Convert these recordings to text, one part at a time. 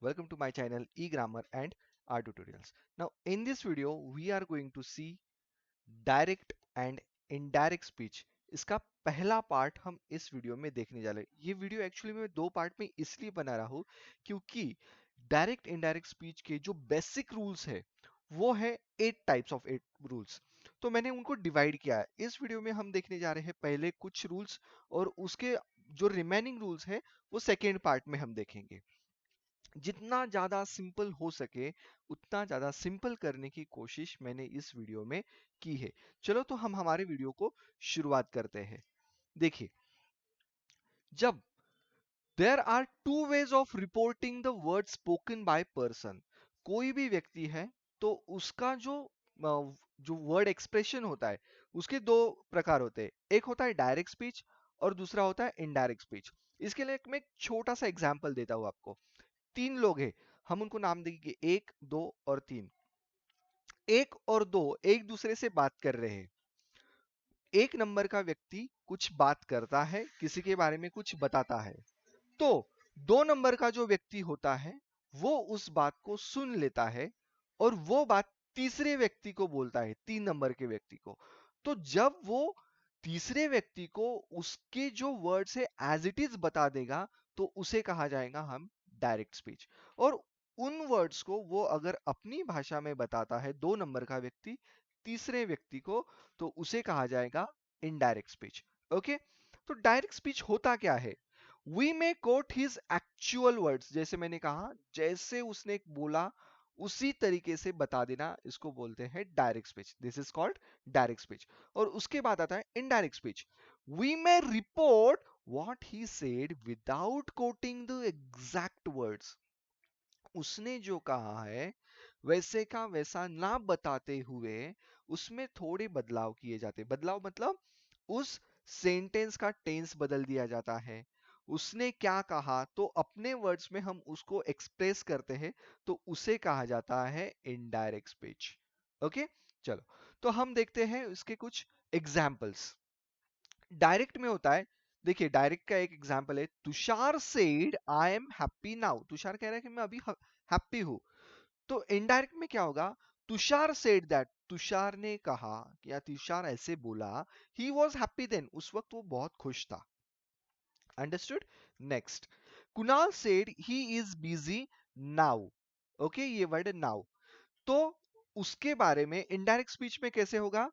Welcome to my channel eGrammar and R tutorials. Now in this video we are going to see direct and indirect speech. इसका पहला part हम इस video में देखने जा रहे हैं। ये वीडियो एक्चुअली मैं दो पार्ट में इसलिए बना रहा हूँ क्योंकि डायरेक्ट इनडायरेक्ट स्पीच के जो बेसिक रूल्स है वो है 8 रूल्स। तो मैंने उनको डिवाइड किया है। इस वीडियो में हम देखने जा रहे हैं पहले कुछ रूल्स और उसके जो रिमेनिंग रूल्स है वो सेकेंड पार्ट में हम देखेंगे। जितना ज्यादा सिंपल हो सके उतना ज्यादा सिंपल करने की कोशिश मैंने इस वीडियो में की है। चलो तो हम हमारे वीडियो को शुरुआत करते हैं। देखिए, जब there are two ways of reporting the word spoken by person, कोई भी व्यक्ति है तो उसका जो वर्ड एक्सप्रेशन होता है उसके दो प्रकार होते हैं। एक होता है डायरेक्ट स्पीच और दूसरा होता है इनडायरेक्ट स्पीच। इसके लिए मैं एक छोटा सा एग्जांपल देता हूं आपको। तीन लोग हैं, हम उनको नाम देंगे एक, दो और तीन। एक और दो एक दूसरे से बात कर रहे हैं। एक नंबर का व्यक्ति कुछ बात करता है, किसी के बारे में कुछ बताता है, तो दो नंबर का जो व्यक्ति होता है वो उस बात को सुन लेता है और वो बात तीसरे व्यक्ति को बोलता है, 3 नंबर के व्यक्ति को। तो जब वो तीसरे व्यक्ति को उसके जो वर्ड्स है एज इट इज बता देगा तो उसे कहा जाएगा हम डायरेक्ट स्पीच। और उन वर्ड्स को वो अगर अपनी भाषा में बताता है 2 नंबर का व्यक्ति तीसरे व्यक्ति को, तो उसे कहा जाएगा इनडायरेक्ट स्पीच। ओके, तो डायरेक्ट स्पीच होता क्या है? We may quote his actual words, जैसे मैंने कहा जैसे उसने बोला उसी तरीके से बता देना, इसको बोलते हैं direct speech. This is called direct speech. और उसके बाद आता है indirect speech. We may report what he said without quoting the exact words, उसने जो कहा है वैसे का वैसा ना बताते हुए उसमें थोड़े बदलाव किए जाते। बदलाव मतलब उस सेंटेंस का टेंस बदल दिया जाता है। उसने क्या कहा तो अपने वर्ड्स में हम उसको एक्सप्रेस करते हैं, तो उसे कहा जाता है इनडायरेक्ट स्पीच। ओके, चलो तो हम देखते हैं इसके कुछ एग्जाम्पल्स। डायरेक्ट में होता है, देखिए डायरेक्ट का एक एग्जांपल है, Tushar said I am happy now. Tushar कह रहा है कि मैं अभी हैप्पी हूं। तो इनडायरेक्ट में क्या होगा? तुषार सेड दैट, तुषार ने कहा या तुषार ऐसे बोला, ही वॉज हैप्पी देन, उस वक्त वो बहुत खुश था। Understood? Next, Kunal said he is busy now. Okay, ये वर्ड नाउ, तो उसके बारे में इनडायरेक्ट स्पीच में कैसे होगा?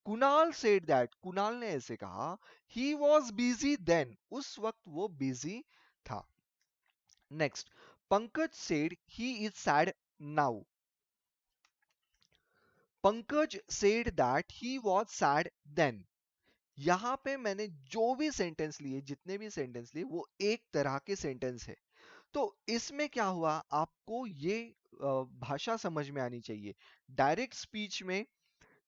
कुणाल सेड दैट, कुणाल ने ऐसे कहा, ही वॉज बिजी देन, उस वक्त वो बिजी था। Next, Pankaj said he is sad now. Pankaj said that he was sad then. यहां पे मैंने जो भी सेंटेंस लिए, जितने भी सेंटेंस लिए, वो एक तरह के सेंटेंस है। तो इसमें क्या हुआ, आपको ये भाषा समझ में आनी चाहिए। डायरेक्ट स्पीच में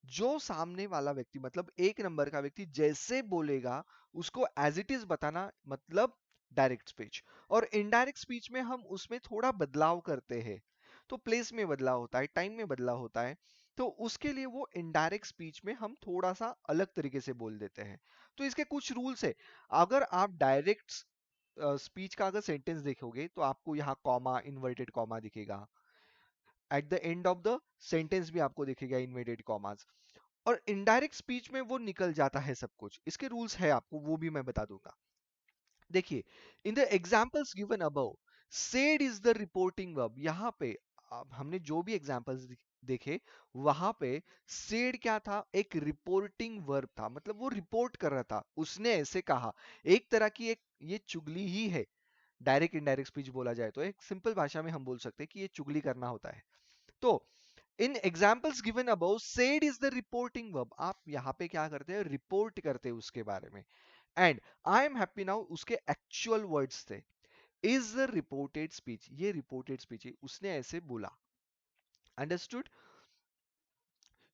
जो सामने वाला व्यक्ति मतलब एक नंबर का व्यक्ति जैसे बोलेगा उसको एज इट इज बताना, मतलब डायरेक्ट स्पीच। और इनडायरेक्ट स्पीच में हम उसमें थोड़ा बदलाव करते हैं, तो प्लेस में बदलाव होता है, टाइम में बदलाव होता है, तो उसके लिए वो इनडायरेक्ट स्पीच में हम थोड़ा सा अलग तरीके से बोल देते हैं। तो इसके कुछ रूल्स है। अगर आप डायरेक्ट स्पीच का अगर सेंटेंस देखोगे तो आपको यहाँ कॉमा, इन्वर्टेड कॉमा दिखेगा। At the end of the sentence भी आपको दिखेगा इन्वर्टेड कॉमास। और इनडायरेक्ट स्पीच में वो निकल जाता है सब कुछ। इसके रूल्स है, आपको वो भी मैं बता दूंगा। देखिए, in the examples given above, said is the reporting verb. यहाँ पे अब हमने जो भी एग्जांपल्स देखे वहां पे सेड क्या था? एक रिपोर्टिंग वर्ब था, मतलब वो रिपोर्ट कर रहा था, उसने ऐसे कहा। एक तरह की एक ये चुगली ही है। डायरेक्ट इनडायरेक्ट स्पीच बोला जाए तो एक सिंपल भाषा में हम बोल सकते हैं कि ये चुगली करना होता है। तो in examples given above, said is the reporting verb. आप यहाँ पे क्या करते हैं? रिपोर्ट करते हैं उसके बारे में। And I am happy now उसके एक्चुअल वर्ड्स थे। इज द रिपोर्टेड स्पीच, ये रिपोर्टेड स्पीच है, उसने ऐसे बोला। Understood?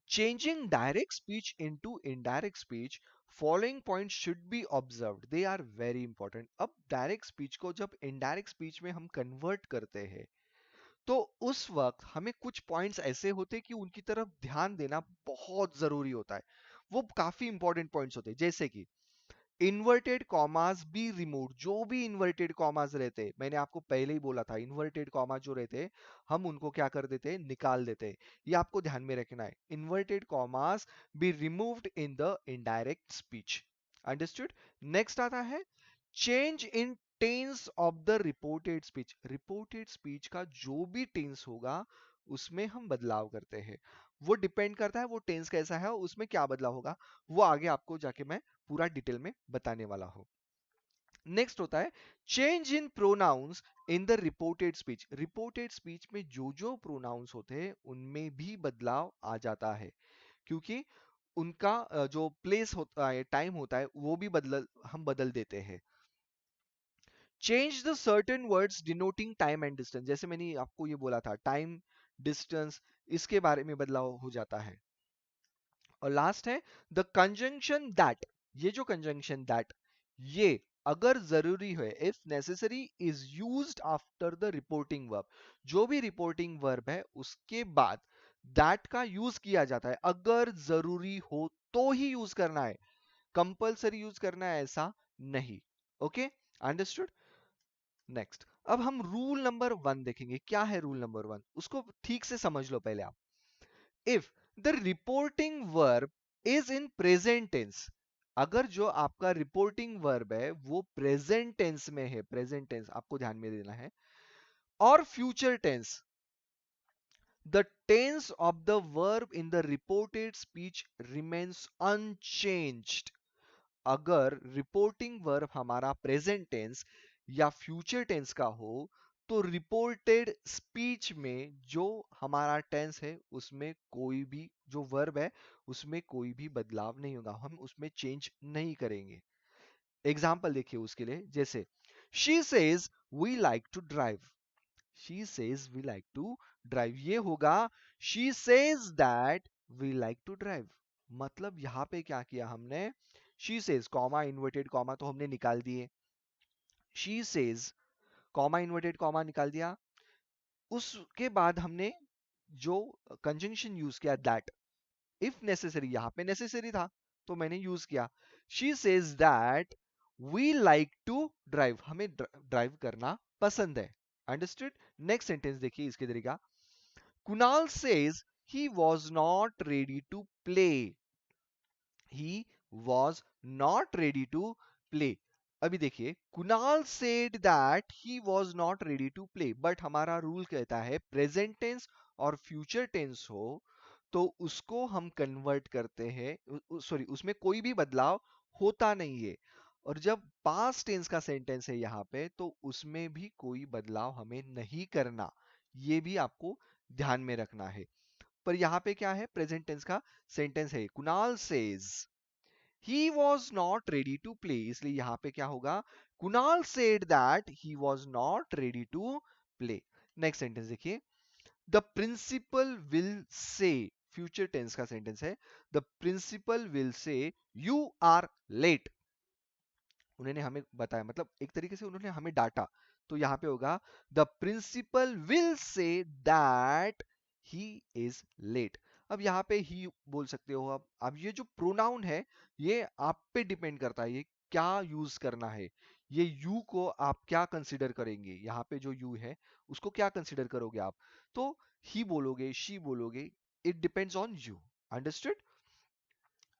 Changing direct speech into indirect speech, following point should be observed, they are very important. अब डायरेक्ट स्पीच को जब इनडायरेक्ट स्पीच में हम कन्वर्ट करते हैं तो उस वक्त हमें कुछ पॉइंट्स ऐसे होते हैं कि उनकी तरफ ध्यान देना बहुत जरूरी होता है। वो काफी इंपॉर्टेंट पॉइंट्स होते हैं, जैसे कि इन्वर्टेड कॉमास बी रिमूव, जो भी इन्वर्टेड कॉमास रहते, मैंने आपको पहले ही बोला था इन्वर्टेड कॉमा जो रहते हम उनको क्या कर देते, निकाल देते। ये आपको ध्यान में रखना है, inverted commas be removed in the indirect speech. Understood. Next आता है change in tense of the reported speech. Reported speech का जो भी टेंस होगा उसमें हम बदलाव करते हैं, वो डिपेंड करता है वो टेंस कैसा है, उसमें क्या बदलाव होगा, वो आगे आपको जाके मैं पूरा डिटेल में बताने वाला हूं। नेक्स्ट होता है change in pronouns in the reported speech. Reported speech में जो जो प्रोनाउंस होते हैं उनमें भी बदलाव आ जाता है, क्योंकि उनका जो प्लेस होता है, टाइम होता है, वो भी हम बदल देते हैं। Change the certain words denoting time and distance, जैसे मैंने आपको ये बोला था टाइम डिस्टेंस, इसके बारे में बदलाव हो जाता है। और लास्ट है द कंजंक्शन दैट, ये जो कंजंक्शन दैट, ये अगर जरूरी है, if necessary is used after the reporting verb, जो भी रिपोर्टिंग वर्ब है उसके बाद दैट का यूज किया जाता है, अगर जरूरी हो तो ही यूज करना है, कंपलसरी यूज करना है ऐसा नहीं। Okay, understood. नेक्स्ट, अब हम रूल नंबर 1 देखेंगे। क्या है रूल नंबर 1, उसको ठीक से समझ लो पहले आप। If the reporting verb is in present tense, अगर जो आपका रिपोर्टिंग वर्ब है वो प्रेजेंट टेंस में है, प्रेजेंट टेंस आपको ध्यान में देना है, और future tense, the tense of the verb in the reported speech remains unchanged. अगर रिपोर्टिंग वर्ब हमारा प्रेजेंट टेंस या फ्यूचर टेंस का हो तो रिपोर्टेड स्पीच में जो हमारा टेंस है उसमें कोई भी जो वर्ब है उसमें कोई भी बदलाव नहीं होगा, हम उसमें चेंज नहीं करेंगे। एग्जाम्पल देखिए उसके लिए, जैसे she says we like to drive, she says we like to drive, ये होगा she says that we like to drive. मतलब यहां पे क्या किया हमने, she says comma inverted comma तो हमने निकाल दिए, she says comma inverted comma निकाल दिया, उसके बाद हमने जो कंजंक्शन यूज किया दैट, इफ नेसेसरी, यहां पे नेसेसरी था तो मैंने यूज किया, she says that we like to drive, हमें ड्राइव करना पसंद है। अंडरस्टूड। नेक्स्ट सेंटेंस देखिए इसके तरीका, Kunal says he was not ready to play, he was not ready to play। अभी देखिए Kunal said that he was not ready to play, but हमारा रूल कहता है प्रेजेंट टेंस और फ्यूचर टेंस हो तो उसको हम कन्वर्ट करते हैं, सॉरी उसमें कोई भी बदलाव होता नहीं है, और जब पास्ट टेंस का सेंटेंस है यहाँ पे तो उसमें भी कोई बदलाव हमें नहीं करना, ये भी आपको ध्यान में रखना है। पर यहाँ पे क्या है, प्रेजेंट टेंस का सेंटेंस है, Kunal says he was not ready to play, इसलिए यहाँ पे क्या होगा, Kunal said that he was not ready to play। Next sentence देखिए, the principal will say, future tense का सेंटेंस है, the principal will say you are late, उन्होंने हमें बताया, मतलब एक तरीके से उन्होंने हमें डांटा, तो यहाँ पे होगा the principal will say that he is late. अब यहाँ पे ही बोल सकते हो, अब ये जो प्रोनाउन है ये आप पे डिपेंड करता है, ये क्या यूज करना है, ये यू को आप क्या कंसिडर करेंगे, यहाँ पे जो यू है उसको क्या कंसिडर करोगे आप, तो ही बोलोगे, शी बोलोगे, it depends on you. Understood.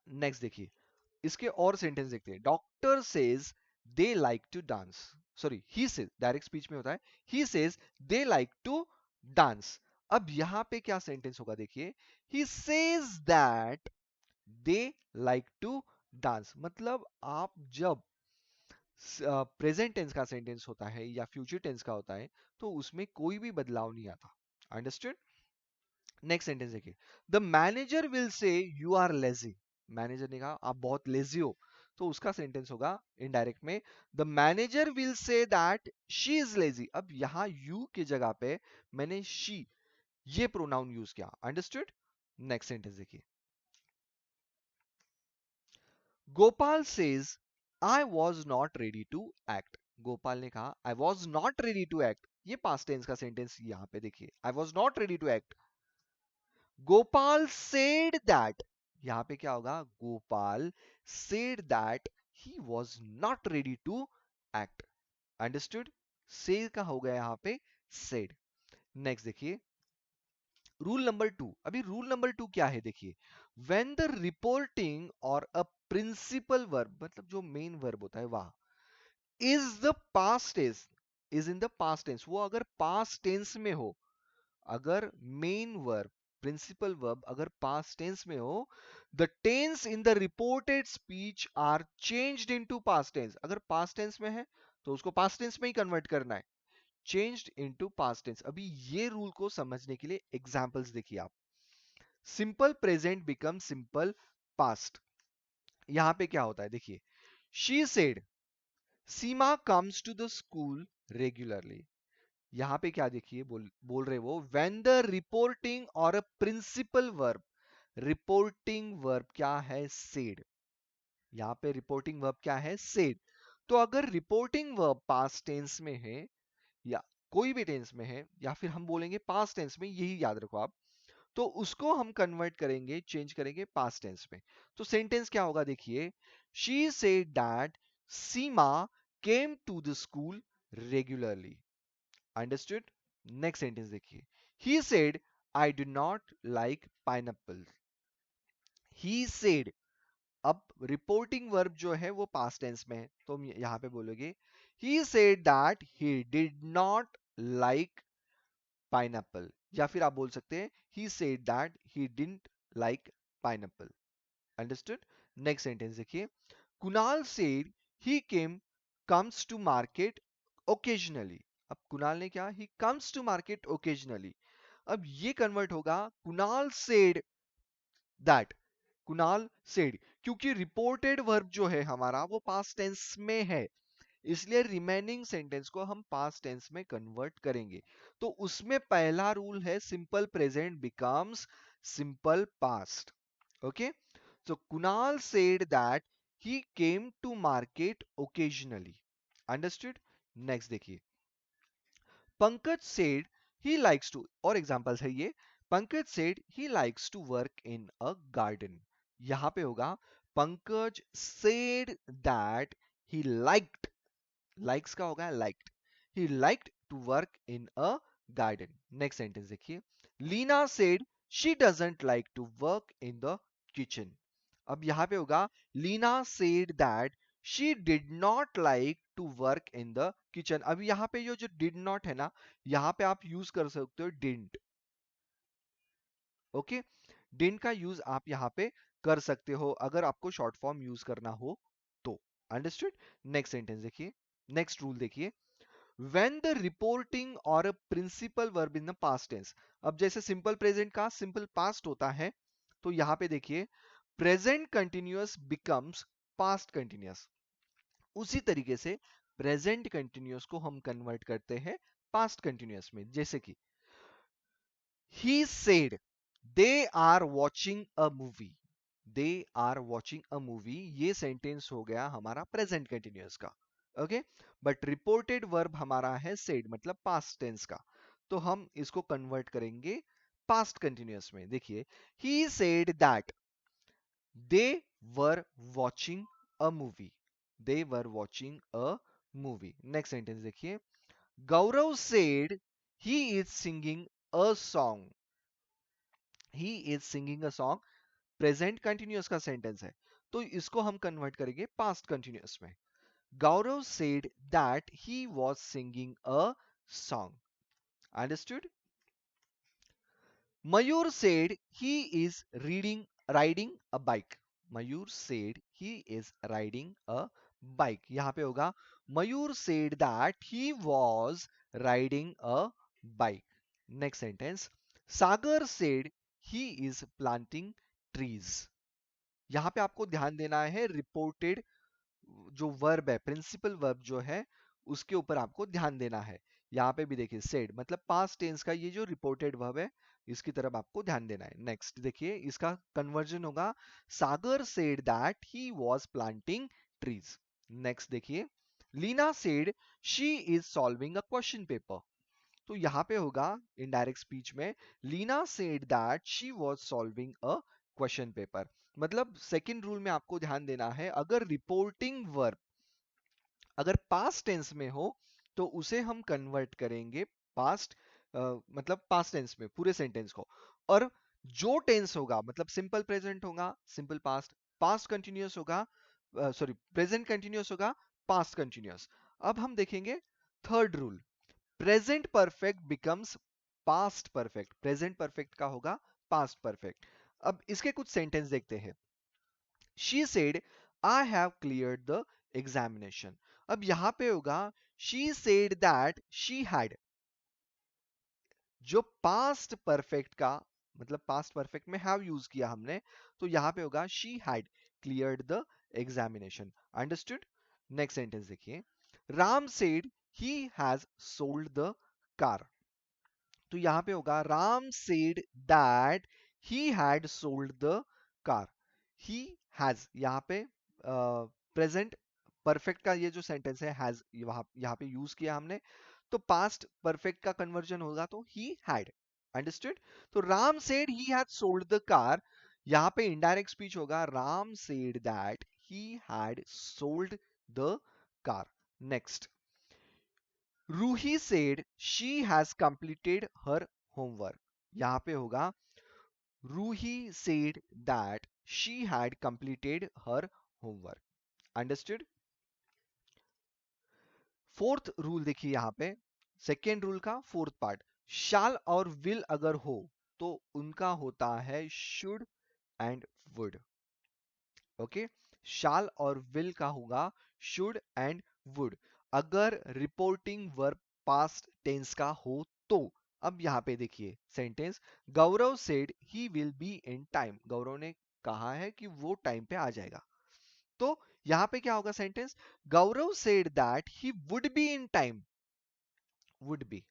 Next देखिए, इसके और सेंटेंस देखते हैं, doctor says they like to dance, sorry he says, direct speech में होता है, he says they like to dance. अब यहां पे क्या सेंटेंस होगा देखिए, he says that they like to dance, मतलब आप जब प्रेजेंट टेंस का सेंटेंस होता है या फ्यूचर टेंस का होता है तो उसमें कोई भी बदलाव नहीं आता। अंडरस्टूड। नेक्स्ट सेंटेंस देखिए, the manager will say you are lazy, manager ने कहा आप बहुत लेजी हो, तो उसका सेंटेंस होगा इनडायरेक्ट में, the manager will say that she is lazy. अब यहां यू की जगह पे मैंने शी ये प्रोनाउन यूज किया। अंडरस्टूड। नेक्स्ट सेंटेंस देखिए, Gopal says I was not ready to act, Gopal ने कहा I was not ready to act, ये पास्ट टेंस का सेंटेंस यहां पे देखिए, I was not ready to act. Gopal said that, यहां पे क्या होगा, Gopal said that he was not ready to act. Understood? से का हो गया यहाँ पे said. नेक्स्ट देखिए रूल नंबर 2. अभी रूल नंबर 2 क्या है देखिए, व्हेन द रिपोर्टिंग और अ प्रिंसिपल वर्ब, मतलब जो मेन वर्ब होता है वहां, is the past tense, is in the past tense, वो अगर पास्ट टेंस में हो, अगर मेन वर्ब प्रिंसिपल वर्ब अगर पास्ट टेंस में हो, the tense in the reported speech are changed into past tense. अगर पास्ट टेंस में है तो उसको पास्ट टेंस में ही कन्वर्ट करना है, चेंज्ड इनटू पास्ट टेंस. अभी ये रूल को समझने के लिए एग्जांपल्स देखिए आप. Simple present become simple past. यहां पे क्या होता है देखिए, she said Seema comes to the school regularly. यहां पे क्या देखिए बोल रहे वो, व्हेन द रिपोर्टिंग और अ प्रिंसिपल वर्ब, रिपोर्टिंग वर्ब क्या है, सेड. यहां पे रिपोर्टिंग वर्ब क्या है, सेड. तो अगर रिपोर्टिंग वर्ब पास्ट टेंस में है या कोई भी टेंस में है, या फिर हम बोलेंगे पास्ट टेंस में, यही याद रखो आप, तो उसको हम कन्वर्ट करेंगे, चेंज करेंगे पास्ट टेंस में. तो सेंटेंस क्या होगा देखिए, she said that Seema came to the school regularly. Understood? Next sentence देखिए, he said I do not like pineapple. He said, अब रिपोर्टिंग वर्ब जो है वो पास्ट टेंस में है, तो हम यहां पे बोलोगे he said that he did not like pineapple, या फिर आप बोल सकते हैं he said that he didn't like pineapple. Understood? Next sentence देखिए, Kunal said he came comes to market occasionally. अब कुणाल ने क्या, he comes to market occasionally. अब ये कन्वर्ट होगा Kunal said that, Kunal said, क्योंकि रिपोर्टेड वर्ब जो है हमारा वो पास्ट टेंस में है, इसलिए रिमेनिंग सेंटेंस को हम पास्ट टेंस में कन्वर्ट करेंगे. तो उसमें पहला रूल है simple present becomes simple past. Okay, so Kunal said that he came to market occasionally. Understood? Next देखिए, Pankaj said he likes to, और एग्जांपल्स है ये, Pankaj said he likes to work in a garden. यहां पे होगा Pankaj said that he liked, likes का होगा liked, he liked to work in a garden. Next sentence देखिए, Leena said she doesn't like to work in the kitchen. अब यहां पे होगा Leena said that she did not like to work in the kitchen. अब यहां पे ये जो डिड नॉट है ना, यहां पे आप यूज कर सकते हो डिडंट. ओके, डिडंट का यूज आप यहां पे कर सकते हो अगर आपको शॉर्ट फॉर्म यूज करना हो तो. अंडरस्टूड? नेक्स्ट सेंटेंस देखिए, नेक्स्ट रूल देखिए, when the reporting or a principal verb in the past tense. अब जैसे सिंपल प्रेजेंट का सिंपल पास्ट होता है, तो यहां पे देखिए present continuous becomes past continuous. उसी तरीके से प्रेजेंट कंटिन्यूअस को हम कन्वर्ट करते हैं पास्ट कंटिन्यूअस में. जैसे कि he said they are watching a movie. they are watching a movie, ये सेंटेंस हो गया हमारा प्रेजेंट कंटिन्यूअस का. ओके, बट रिपोर्टेड वर्ब हमारा है said, मतलब पास्ट टेंस का, तो हम इसको कन्वर्ट करेंगे पास्ट कंटिन्यूअस में. देखिए, he said that they were watching a movie. they were watching a movie. Next sentence देखिए, गौरव said he is singing a song. he is singing a song, present continuous का sentence है, तो इसको हम convert करेंगे past continuous में. गौरव said that he was singing a song. Understood? Mayur said he is riding a bike. Mayur said he is riding a bike. यहाँ पे होगा Mayur said that he was riding a bike. Next sentence. Sagar said he is planting trees. यहाँ पे आपको ध्यान देना है reported जो वर्ब है, प्रिंसिपल वर्ब जो है, उसके ऊपर आपको ध्यान देना है. यहाँ पे भी देखिए सेड मतलब पास्ट टेंस का ये जो रिपोर्टेड वर्ब है, इसकी तरफ आपको ध्यान देना है. नेक्स्ट देखिए, इसका कन्वर्जन होगा Sagar said that he was planting trees. Next देखिए, Leena said she is solving a question paper. तो यहाँ पे होगा इनडायरेक्ट स्पीच में Leena said that she was solving a question paper. मतलब सेकंड रूल में आपको ध्यान देना है, अगर रिपोर्टिंग वर्ब अगर पास्ट टेंस में हो तो उसे हम कन्वर्ट करेंगे पास्ट, मतलब पास्ट टेंस में पूरे सेंटेंस को। और जो टेंस होगा, मतलब सिंपल प्रेजेंट होगा, सिंपल पास्ट, पास्ट कंटिन्यूअस होगा, सॉरी प्रेजेंट कंटिन्यूअस होगा, पास्ट कंटिन्यूअस। अब हम देखेंगे third rule, present perfect becomes past perfect. Present perfect का होगा पास्ट परफेक्ट। अब इसके कुछ सेंटेंस देखते हैं। She said, I have cleared the examination. अब यहां पे होगा she said that she had, जो पास्ट परफेक्ट का मतलब पास्ट परफेक्ट में हैव यूज किया हमने, तो यहां पे होगा she had cleared the examination. Understood? Next sentence देखिए, Ram said he has sold the car. तो यहां पे होगा Ram said that he had sold the car. he has यहाँ पे प्रेजेंट परफेक्ट का ये जो सेंटेंस है हैज यहाँ पे यूज किया हमने, तो पास्ट परफेक्ट का कन्वर्जन होगा तो he had. अंडरस्टूड? तो Ram said he had sold the car, यहाँ पे इनडायरेक्ट स्पीच होगा Ram said that he had sold the car. नेक्स्ट, Roohi said she has completed her homework. यहां पे होगा Roohi said that she had completed her homework. Understood? Fourth rule देखिए यहां पे, सेकेंड रूल का फोर्थ पार्ट, शाल और विल अगर हो तो उनका होता है should and would. Okay, shall और विल का होगा शुड एंड वुड, अगर रिपोर्टिंग वर्ब पास्ट टेंस का हो तो। अब यहां पे देखिए sentence, Gaurav said he will be in time. Gaurav ने कहा है कि वो टाइम पे आ जाएगा। तो यहां पे क्या होगा sentence, Gaurav said that he would be in time. Would be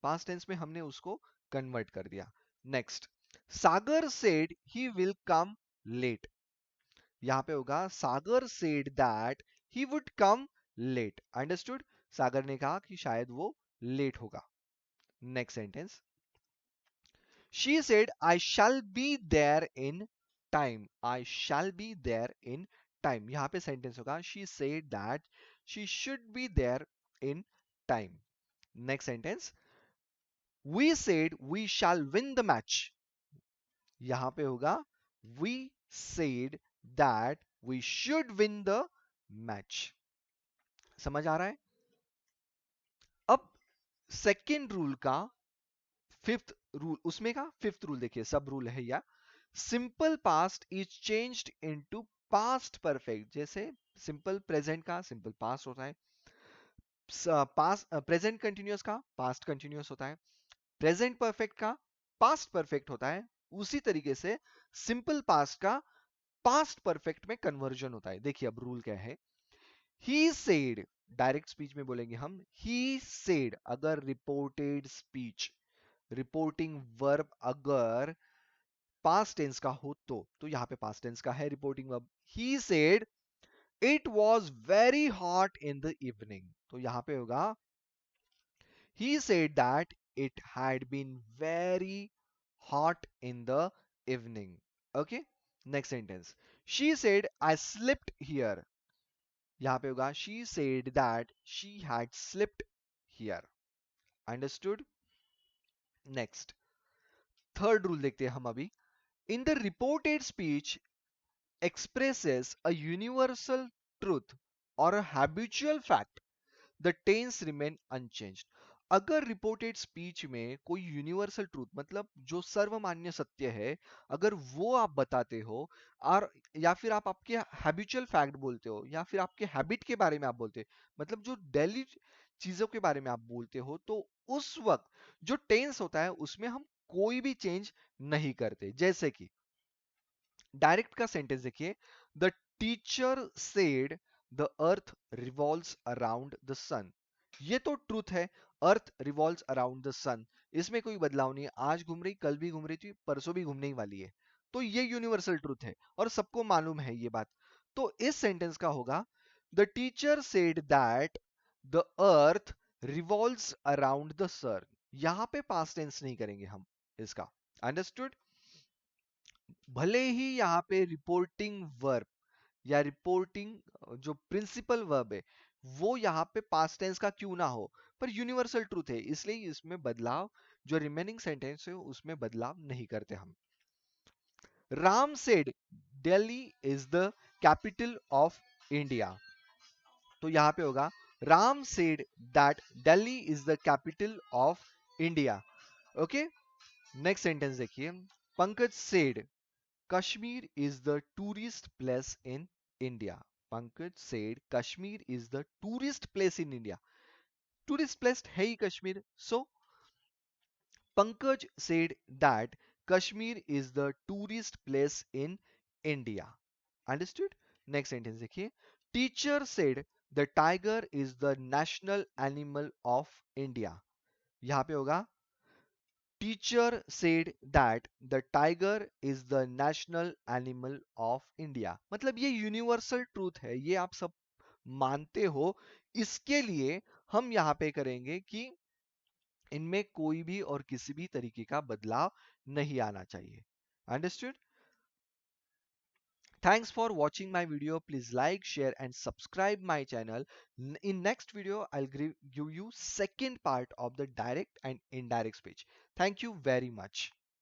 past tense में हमने उसको कन्वर्ट कर दिया। Next, Sagar said he will come late. यहां पे होगा Sagar said that he would come late. Understood? Sagar ने कहा कि शायद वो लेट होगा। Next sentence, she said I shall be there in time. I shall be there in time, यहां पे सेंटेंस होगा she said that she should be there in time. Next sentence, we said we shall win the match. यहां पे होगा we said that we should win the match. समझ आ रहा है? अब सेकेंड रूल का फिफ्थ रूल, उसमें का फिफ्थ रूल देखिए, सब रूल है या, simple past is changed into past perfect. जैसे सिंपल प्रेजेंट का सिंपल पास्ट होता है, पास्ट प्रेजेंट कंटिन्यूअस का पास्ट कंटिन्यूअस होता है, प्रेजेंट परफेक्ट का पास्ट परफेक्ट होता है, उसी तरीके से सिंपल पास्ट का पास्ट परफेक्ट में कन्वर्जन होता है। देखिए अब रूल क्या है, ही सेड, डायरेक्ट स्पीच में बोलेंगे हम ही सेड, अगर रिपोर्टेड स्पीच, रिपोर्टिंग वर्ब अगर पास्ट टेंस का हो तो यहां पे पास्ट टेंस का है reporting verb. He said it was very hot in the evening, तो यहां पे होगा he said that it had been very hot in the evening. Okay, next sentence, she said I slept here. यहां पे होगा she said that she had slept here. Understood? Next, third rule देखते हैं हम अभी, in the reported speech expresses a universal truth or a habitual fact, the tense remain unchanged. अगर reported speech में कोई यूनिवर्सल ट्रूथ, मतलब जो सर्वमान्य सत्य है, अगर वो आप बताते हो, और या फिर आप आपके हैबिचुअल फैक्ट बोलते हो, या फिर आपके हैबिट के बारे में आप बोलते हो, मतलब जो डेली चीजों के बारे में आप बोलते हो, तो उस वक्त जो टेंस होता है उसमें हम कोई भी चेंज नहीं करते। जैसे कि डायरेक्ट का सेंटेंस देखिए, the teacher said the earth revolves around the sun. ये तो ट्रूथ है, earth revolves around the sun, इसमें कोई बदलाव नहीं है, आज घूम रही, कल भी घूम रही थी, परसों भी घूमने ही वाली है। तो ये यूनिवर्सल ट्रूथ है और सबको मालूम है ये बात। तो इस सेंटेंस का होगा the teacher said that the earth revolves around the sun. यहां पे पास्ट टेंस नहीं करेंगे हम इसका। अंडरस्टूड? भले ही यहाँ पे रिपोर्टिंग वर्ब या रिपोर्टिंग जो प्रिंसिपल वर्ब है वो यहाँ पे पास्ट टेंस का क्यों ना हो, पर यूनिवर्सल ट्रूथ है, इसलिए इसमें बदलाव, जो रिमेनिंग सेंटेंस है उसमें बदलाव नहीं करते हम। Ram said Delhi is the capital of India, तो यहां पे होगा Ram said that Delhi is the capital of India. Okay, next sentence देखिए। Pankaj said Kashmir is the tourist place in India. Pankaj said Kashmir is the tourist place in India. Tourist place है ही कश्मीर, सो Pankaj said that Kashmir is the tourist place in India. Understood? Next sentence देखिए। Teacher said the tiger is the national animal of India. यहाँ पे होगा Teacher said that the tiger is the national animal of India. मतलब ये universal truth है, ये आप सब मानते हो, इसके लिए हम यहाँ पे करेंगे कि इनमें कोई भी और किसी भी तरीके का बदलाव नहीं आना चाहिए। Understood? Thanks for watching my video. Please like, share and subscribe my channel. In next video, I'll give you second part of the direct and indirect speech. Thank you very much.